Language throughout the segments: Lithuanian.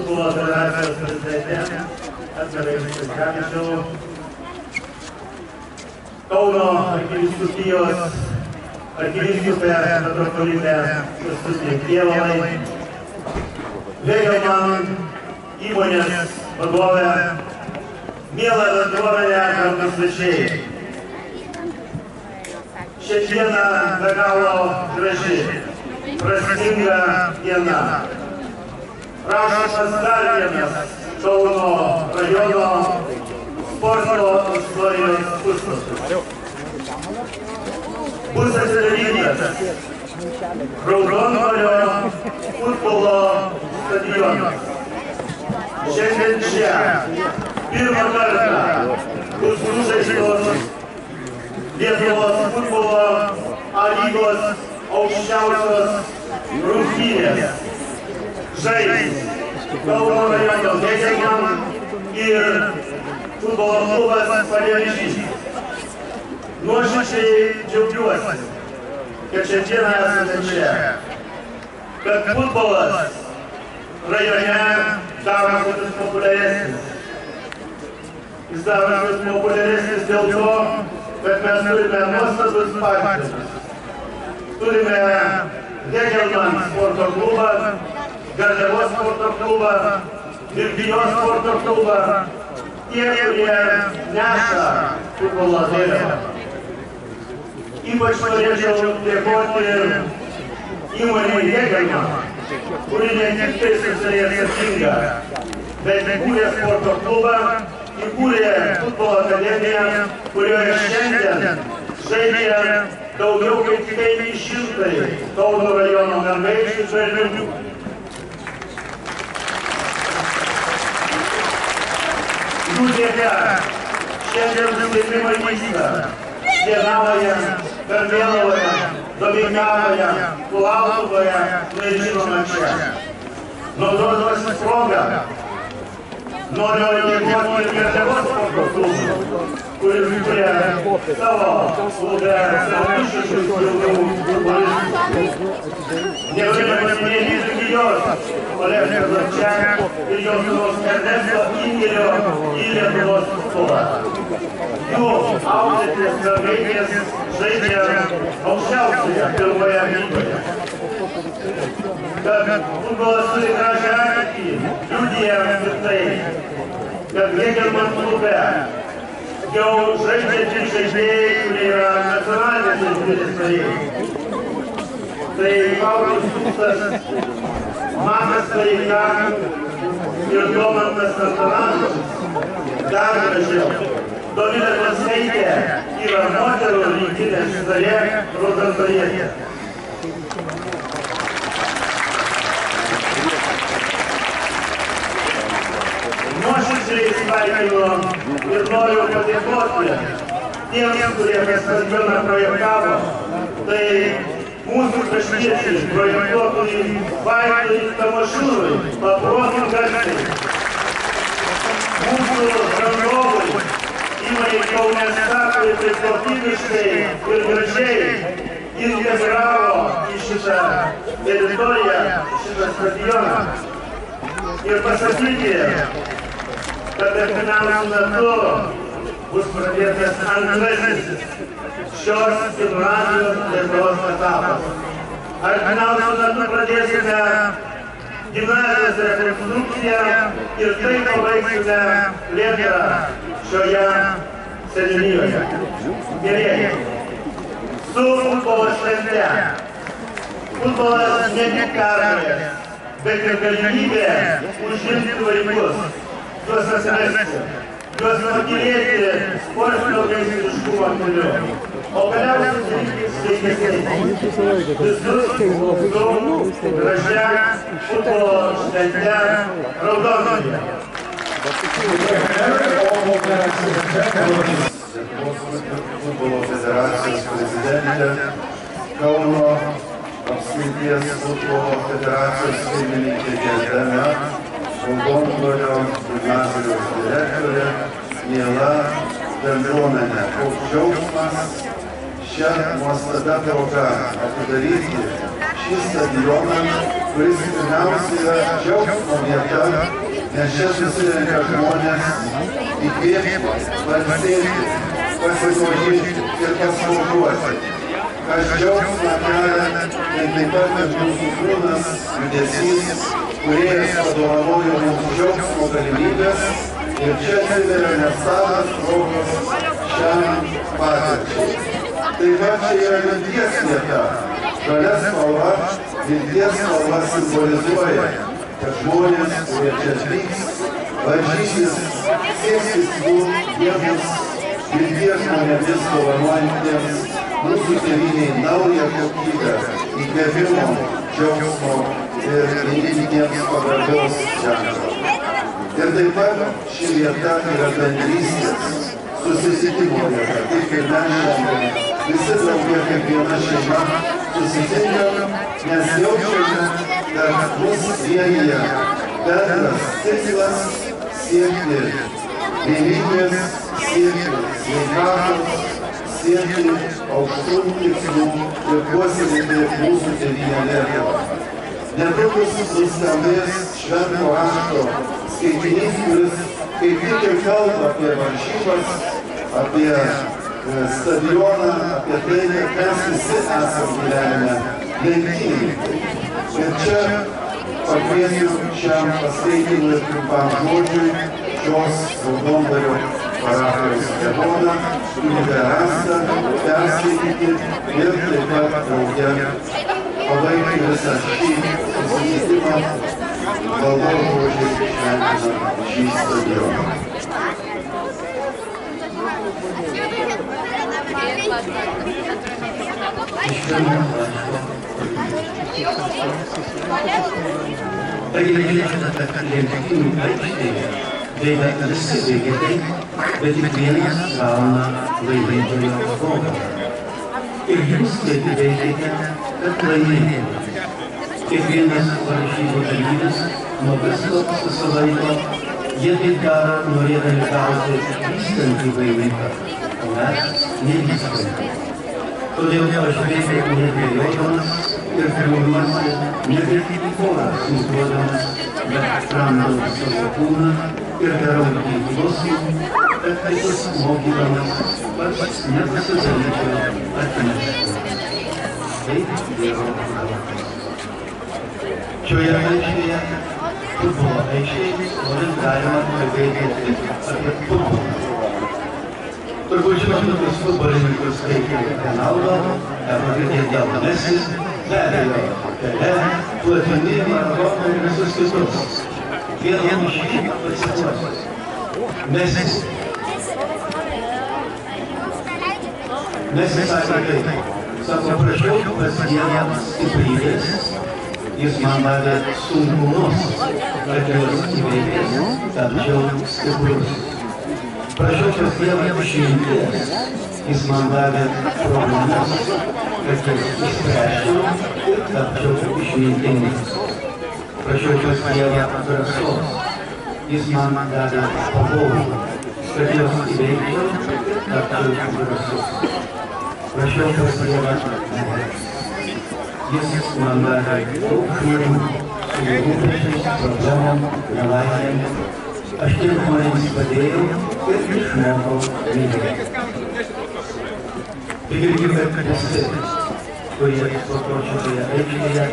futbolo federacijos prezidente Edgarai Stankevičiau, Kauno arkivyskupijos arkivyskupė metropolitė Kęstutė Kėvalai, Vėgelman įmonės vadovė, mielą bendruomenę kartu svečiai. Šiandieną be galo graži, prasminga diena. Rašomas dar vienas Kauno rajono sporto istorijos puslapis. Bus atidarytas Raudondvario futbolo stadionas. Šiandien čia pirmą kartą bus sužaistos Lietuvos futbolo A lygos aukščiausios rungtynės. Žais Kauno rajono Vėgelman ir futbolo klubas Panevėžys. Nuoširdžiai džiaugiuosi, kad šiandieną esame čia, kad futbolas rajone darosi vis populiaresnis. Jis darosi populiaresnis dėl to, kad mes turime nuostabius partnerius. Turime Vėgelman sporto klubą, Garliavos sporto klubą, Vilkijos sporto klubą, tie, kurie neša futbolo vėliavą. Ypač norėčiau dėkoti įmonei Vėgelman, kuri ne tik tai socialiai atsakinga, bet įkūrė sporto klubą, įkūrė futbolo akademiją, kurioje šiandien žaidžia daugiau kaip 500 Kauno rajono mergaičių žaidėjų. Jų dėka šiandien susitikimai vyksta Šienavoje, Karmėlavoje, Domeikavoje, Kulautuvoje ir žinoma čia. Naudodamasis progą, noriu dėkoti ir Garliavos sporto klubui, kuris kuria savo klube savo iššūkius jaunų futbolistų. Negaliu paminėti Vilkijos Olešką Zarčiaką ir jo sūnaus Ernesto indėlio į Lietuvos futbolą. Jų auklėtės mergaitės žaidžia aukščiausioje pirmoje lygoje. Kad futbolas turi gražią ateitį, liudija ir tai, kad Vėgelman klube jau žaidžiantys žaidėjai, kurie yra nacionalinės rinktinės nariai. Tai Paulius Tūksas, Matas Vareika ir Domantas Antanavičius. Dar gražiau, Dovilė Klaskaitė yra moterų rinktinės narė Raudondvaryje. Nuoširdžiai sveikinu ir noriu padėkoti tiems, kurie tą stadioną projektavo. Tai mūsų kraštiečiai projektuotojai Vaidui Tamošiūnui, Paprotų Garsiai. Mūsų rangovui įmonei Kaune Statui taip kokybiškai ir gražiai integravo į šitą teritoriją, šitą stadioną. Ir pasakyti, kad artimiausiu metu bus pradėtas antrasis šios gimnazijos plėtros etapas. Artimiausiu metu pradėsime gimnazijos rekonstrukciją ir tai pabaigsime plėtrą šioje seniūnijoje. Gerieji, su futbolo švente. Futbolas ne tik pergalės, bet ir galimybė užimti vaikus, juos atsivesti, juos pakylėti sportinio meistriškumo keliu. O galiausiai daryti sveikesniais. Visus su gražia futbolo švente Raudondvaryje. Futbolo federacijos prezidentė, Kauno apskrities futbolo federacijos pirmininkė Gedena, Raudondvario gimnazijos direktorė, miela bendruomenė. Koks džiaugsmas šią nuostabią progą atidaryti šį šį stadioną, kuris pirmiausia yra džiaugsmo vieta, nes čia susirenka žmonės įkvėpti, pailsėti, pasigrožėti ir pasportuoti. Kas džiaugsmą kelia, tai taip pat ir mūsų kūnas, judesys, kūrėjas padovanojo mums džiaugsmo galimybės ir čia atsiveria nuostabios progos šiam patirčiai. Taip pat čia yra vilties vieta. Žalia spalva, vilties spalva simbolizuoja, kad žmonės, kurie čia atvyks, varžysis, sieks tikslų, jie bus vilties žmonėmis dovanojantiems mūsų tėvynei naują kokybę, įkvėpimo, džiaugsmo ir įvykiems pagarbios ženklą. Ir taip pat ši vieta yra bendrystės, susitikimo vieta, kaip ir mes šiandien, visi drauge kaip viena šeima, susitinkam, nes jaučiame, kad mus vienyje bendras tikslas siekti vienybės, siekti sveikatos, siekti aukštų tikslų ir puoselėti mūsų tėvynę Lietuvą. Netrukus nuskambės švento rašto skaitinys, kuris kaip tik ir kalba apie varžybas, apie stadioną, apie tai, kad mes visi esame gyvenime lenktynininkai. Ir čia pakviesiu šiam paskaitimui ir trumpam žodžiui šios Raudondvario parapijos kleboną, kunigą Rastą, perskaityti ir taip pat drauge pabaigti visą šį susitikimą valdovo žodžiais šventinant šį stadioną. Taigi galėtume, kad lenktynių aikštėje beveik visi bėgikai, bet tik vienas gauna laimėtojo progą. Ir jūs taip veikiate, kad laimėtumėte. Kiekvienas varžybų dalyvis nuo visko susilaiko, jie taip daro norėdami gauti vystantį vainiką, o mes nevystantį. Todėl aš veikiu nedvejodamas ir filmuosi nebe kaip porą smūgiuodamas, bet tramdau savo kūną ir darau įklos, kad kitus mokydamas pats nepasidaryčiau atmesti. Taip Dievo dovanas. Šioje aikštėje, futbolo aikštėje, norint galima kalbėti apie futbolą. Turbūt žinome tuos futbolininkus kaip Ronaldo, arba girdėjo Messi, be abejo, Pelé, Platini, Maradona ir visus kitus. Vieną iš jų pacituosiu. Messi sakė taip, sako, prašiau pas Dievą stiprybės, jis man davė sunkumus, kad juos įveikęs tapčiau stiprus. Prašiau pas Dievą išminties, jis man davė problemas, kad jas išspręsčiau ir tapčiau išmintingas. Prašiau pas Dievą drąsos, jis man davė pavojų, kad jos įveikčiau ir tapčiau drąsus. Prašiau pas Dievą meilės, jis man davė daug žmonių su rūpesčiais, problemom, nelaimėm. Aš tiem žmonėms padėjau ir išmokau mylėti. Tai girdime, kad visi, kurie sportuoja šioje aikštėje,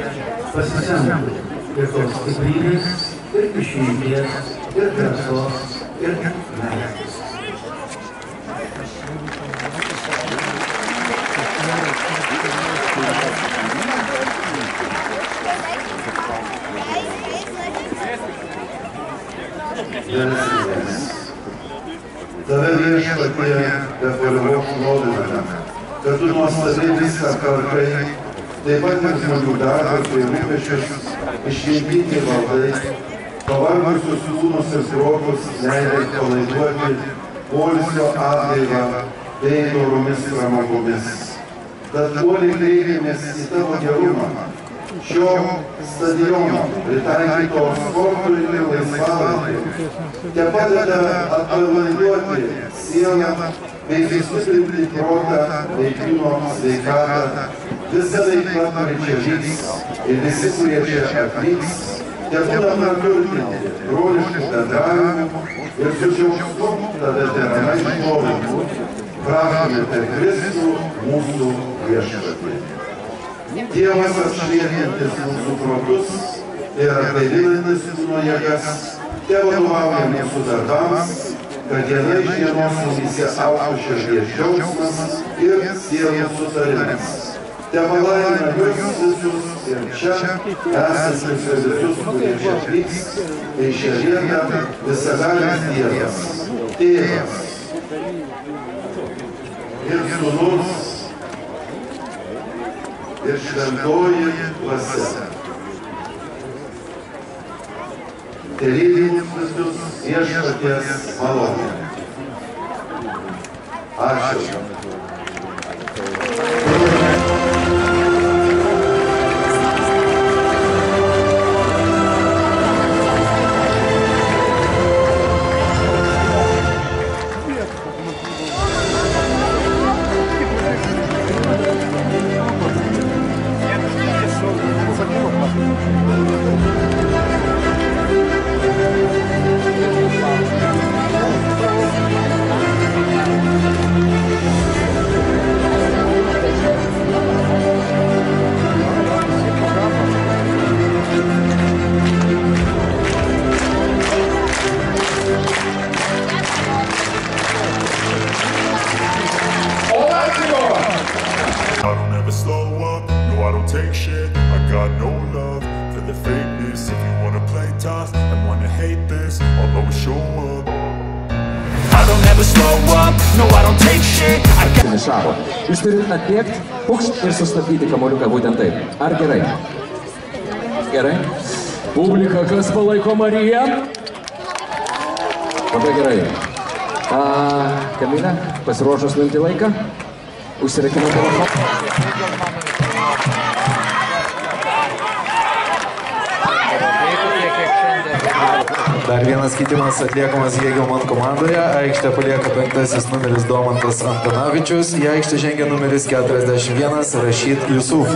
pasisemtų ir tos stiprybės, ir išminties, ir drąsos, ir meilės. Tave viešpatie be paliovos šloviname, kad tu nuostabiai viską karkai, taip pat ir žmonių darbus bei rūpesčius išmintingai valdai, pavargusius kūnus ir protus leidai palaiduoti poilsio atgaivą bei doromis pramogomis. Tad uoliai kreipėmės į tavo gerumą, šio stadiono pritaikyto sportui ir laisvalaikiui, te padeda atpalaiduoti sielą bei sustiprinti protą, bei kūno sveikatą, visa veikla, kuri čia vyks ir visi, kurie čia atvyks, tebūna praturtinti broliškų bendravimų ir su džiaugsmu tada deramai šlovinimų, prašome per Kristų mūsų viešpatį. Dievas apšvietintis mūsų protus ir atgaivinantis kūno jėgas, tevadovauja mūsų darbams, kad diena iš dienos mumyse augtų širdies džiaugsmas ir sielų sutarimas. Tepalaimina jūs visus ir čia esančius ir visus, kurie čia atvyks, tai šią vietą visagalis Dievas, Tėvas ir Sūnus ir Šventoji Dvasia. Telydi mus visus viešpaties malonė. Ačiū. Finišavo. Jūs turite atbėgti, pukšt ir sustabdyti kamuoliuką būtent taip. Ar gerai? Gerai. Publika, kas palaiko Mariją? Labai gerai. Kamilė, pasiruošus nuimti laiką? Užsirakino telefoną. Dar vienas keitimas atliekamas Hegelman komandoje. Aikštę palieka 5 numeris Domantas Antanavičius. Į aikštę žengia numeris 41 Rašid Jusuf.